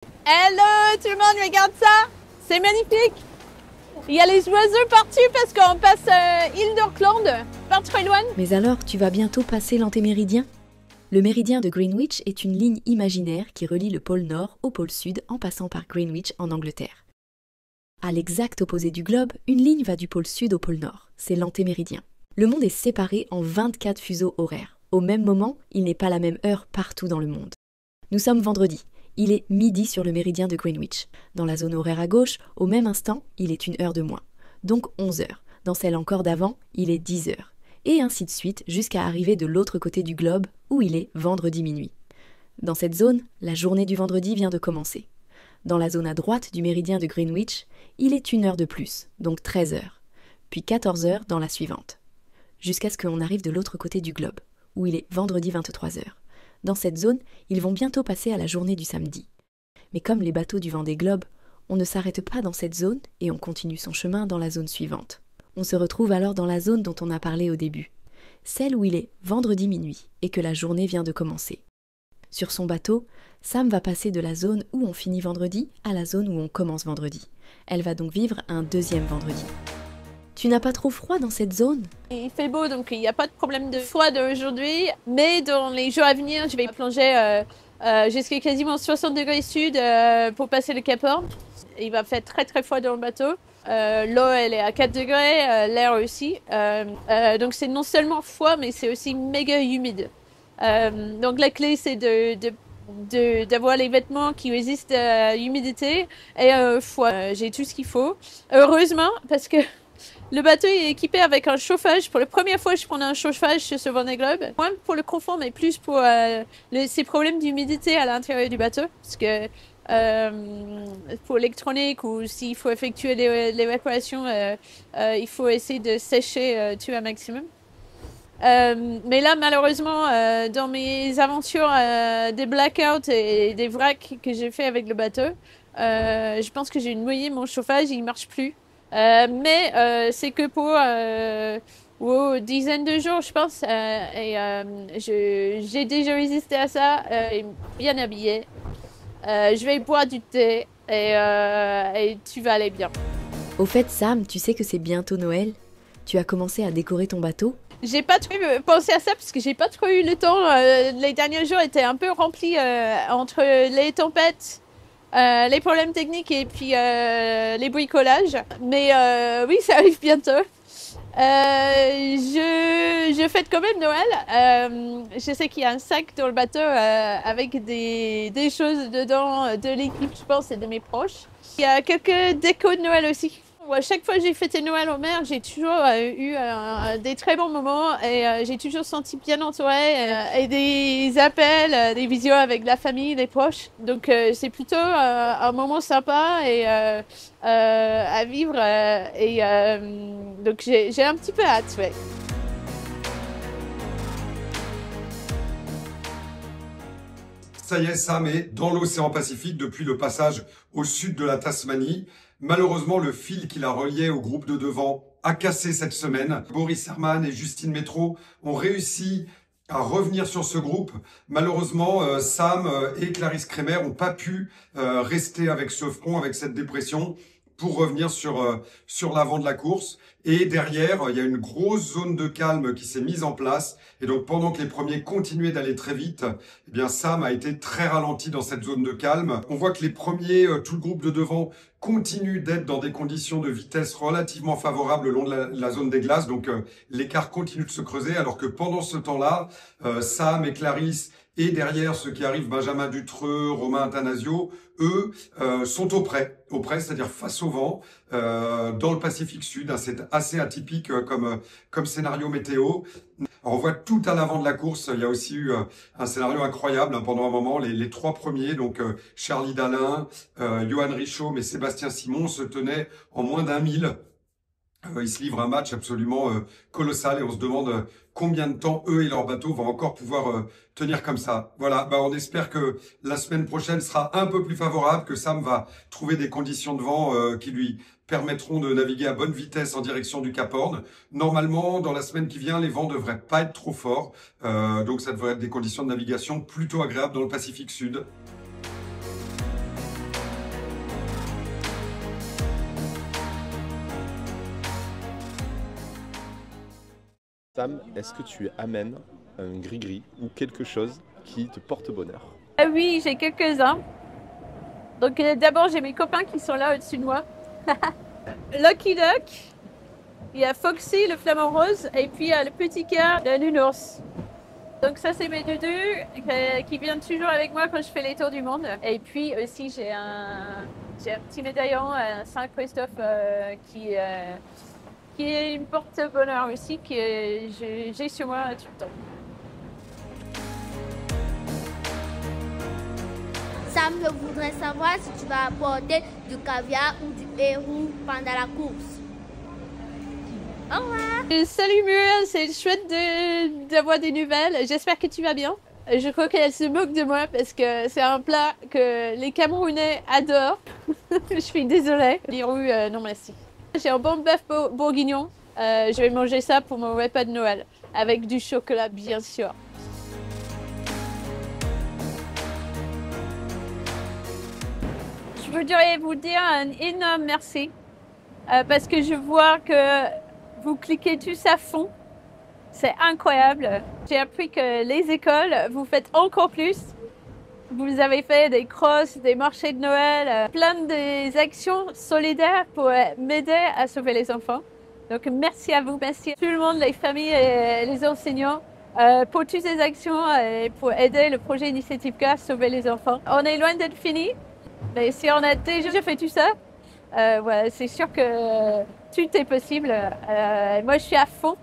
Hello tout le monde, regarde ça! C'est magnifique! Il y a les oiseaux partout parce qu'on passe île d'Auckland, pas trop loin. Mais alors, tu vas bientôt passer l'antéméridien? Le méridien de Greenwich est une ligne imaginaire qui relie le pôle Nord au pôle Sud en passant par Greenwich en Angleterre. À l'exact opposé du globe, une ligne va du pôle Sud au pôle Nord, c'est l'antéméridien. Le monde est séparé en 24 fuseaux horaires. Au même moment, il n'est pas la même heure partout dans le monde. Nous sommes vendredi. Il est midi sur le méridien de Greenwich. Dans la zone horaire à gauche, au même instant, il est 1 heure de moins. Donc 11 heures. Dans celle encore d'avant, il est 10 heures. Et ainsi de suite jusqu'à arriver de l'autre côté du globe où il est vendredi minuit. Dans cette zone, la journée du vendredi vient de commencer. Dans la zone à droite du méridien de Greenwich, il est 1 heure de plus, donc 13 heures. Puis 14 heures dans la suivante. Jusqu'à ce qu'on arrive de l'autre côté du globe, où il est vendredi 23 heures. Dans cette zone, ils vont bientôt passer à la journée du samedi. Mais comme les bateaux du Vendée Globe, on ne s'arrête pas dans cette zone et on continue son chemin dans la zone suivante. On se retrouve alors dans la zone dont on a parlé au début, celle où il est vendredi minuit et que la journée vient de commencer. Sur son bateau, Sam va passer de la zone où on finit vendredi à la zone où on commence vendredi. Elle va donc vivre un deuxième vendredi. Tu n'as pas trop froid dans cette zone? Il fait beau, donc il n'y a pas de problème de froid aujourd'hui. Mais dans les jours à venir, je vais plonger jusqu'à quasiment 60 degrés sud pour passer le Cap Horn. Il va faire très très froid dans le bateau. L'eau, elle est à 4 degrés, l'air aussi. Donc c'est non seulement froid, mais c'est aussi méga humide. Donc la clé, c'est d'avoir les vêtements qui résistent à l'humidité et au froid. J'ai tout ce qu'il faut. Heureusement, parce que le bateau est équipé avec un chauffage. Pour la première fois, je prends un chauffage sur ce Vendée Globe. Moins pour le confort, mais plus pour ces problèmes d'humidité à l'intérieur du bateau. Parce que pour l'électronique ou s'il faut effectuer les réparations, il faut essayer de sécher tout un maximum. Mais là, malheureusement, dans mes aventures des blackouts et des vracs que j'ai fait avec le bateau, je pense que j'ai mouillé mon chauffage, il marche plus. Mais c'est que pour dizaines de jours, je pense. J'ai déjà résisté à ça, bien habillé. Je vais boire du thé et tu vas aller bien. Au fait, Sam, tu sais que c'est bientôt Noël? Tu as commencé à décorer ton bateau? J'ai pas trop pensé à ça parce que j'ai pas trop eu le temps. Les derniers jours étaient un peu remplis entre les tempêtes. Les problèmes techniques et puis les bricolages. Mais oui, ça arrive bientôt. Je fête quand même Noël. Je sais qu'il y a un sac dans le bateau avec des choses dedans de l'équipe, je pense, et de mes proches. Il y a quelques décos de Noël aussi. À chaque fois que j'ai fêté Noël en mer, j'ai toujours eu des très bons moments et j'ai toujours senti bien entourée et des appels, des visios avec la famille, les proches. Donc c'est plutôt un moment sympa et à vivre donc j'ai un petit peu hâte, ouais. Ça y est, Sam est dans l'océan Pacifique depuis le passage au sud de la Tasmanie. Malheureusement, le fil qui la reliait au groupe de devant a cassé cette semaine. Boris Herman et Justine Métro ont réussi à revenir sur ce groupe. Malheureusement, Sam et Clarisse Kremer n'ont pas pu rester avec ce front, avec cette dépression, pour revenir sur l'avant de la course. Et derrière, il y a une grosse zone de calme qui s'est mise en place. Et donc, pendant que les premiers continuaient d'aller très vite, eh bien, Sam a été très ralenti dans cette zone de calme. On voit que les premiers, tout le groupe de devant, continue d'être dans des conditions de vitesse relativement favorables le long de la zone des glaces. Donc, l'écart continue de se creuser. Alors que pendant ce temps-là, Sam et Clarisse et derrière, ceux qui arrivent, Benjamin Dutreux, Romain Attanasio, eux, sont au près, c'est-à-dire face au vent, dans le Pacifique Sud. C'est assez atypique comme scénario météo. Alors, on voit tout à l'avant de la course, il y a aussi eu un scénario incroyable pendant un moment. Les trois premiers, donc Charlie Dalin, Johan Richaud et Sébastien Simon, se tenaient en moins d'1 mille. Ils se livrent un match absolument colossal et on se demande combien de temps eux et leur bateau vont encore pouvoir tenir comme ça. Voilà, on espère que la semaine prochaine sera un peu plus favorable, que Sam va trouver des conditions de vent qui lui permettront de naviguer à bonne vitesse en direction du Cap Horn. Normalement, dans la semaine qui vient, les vents devraient pas être trop forts, donc ça devrait être des conditions de navigation plutôt agréables dans le Pacifique Sud. Sam, est-ce que tu amènes un gris-gris ou quelque chose qui te porte bonheur? Ah oui, j'ai quelques-uns. Donc d'abord, j'ai mes copains qui sont là au-dessus de moi. Lucky Duck, il y a Foxy, le flamant rose, et puis il y a le petit cœur, le nounours. Donc ça, c'est mes doudous qui viennent toujours avec moi quand je fais les tours du monde. Et puis aussi, j'ai un petit médaillon, un Saint-Christophe qui est une porte-bonheur aussi, que j'ai sur moi tout le temps. Sam, je voudrais savoir si tu vas apporter du caviar ou du héros pendant la course. Au revoir. Salut Muriel, c'est chouette d'avoir des nouvelles. J'espère que tu vas bien. Je crois qu'elle se moque de moi parce que c'est un plat que les Camerounais adorent. Je suis désolée. Les roues, non merci. J'ai un bon bœuf bourguignon. Je vais manger ça pour mon repas de Noël. Avec du chocolat, bien sûr. Je voudrais vous dire un énorme merci parce que je vois que vous cliquez tous à fond. C'est incroyable. J'ai appris que les écoles, vous faites encore plus. Vous avez fait des crosses, des marchés de Noël, plein d'actions solidaires pour m'aider à sauver les enfants. Donc merci à vous, merci à tout le monde, les familles et les enseignants pour toutes ces actions et pour aider le projet Initiative K à sauver les enfants. On est loin d'être fini. Mais si on a déjà fait tout ça, ouais, c'est sûr que tout est possible. Moi, je suis à fond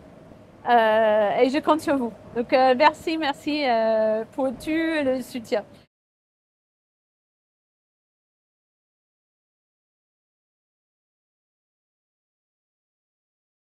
et je compte sur vous. Donc, merci pour tout le soutien.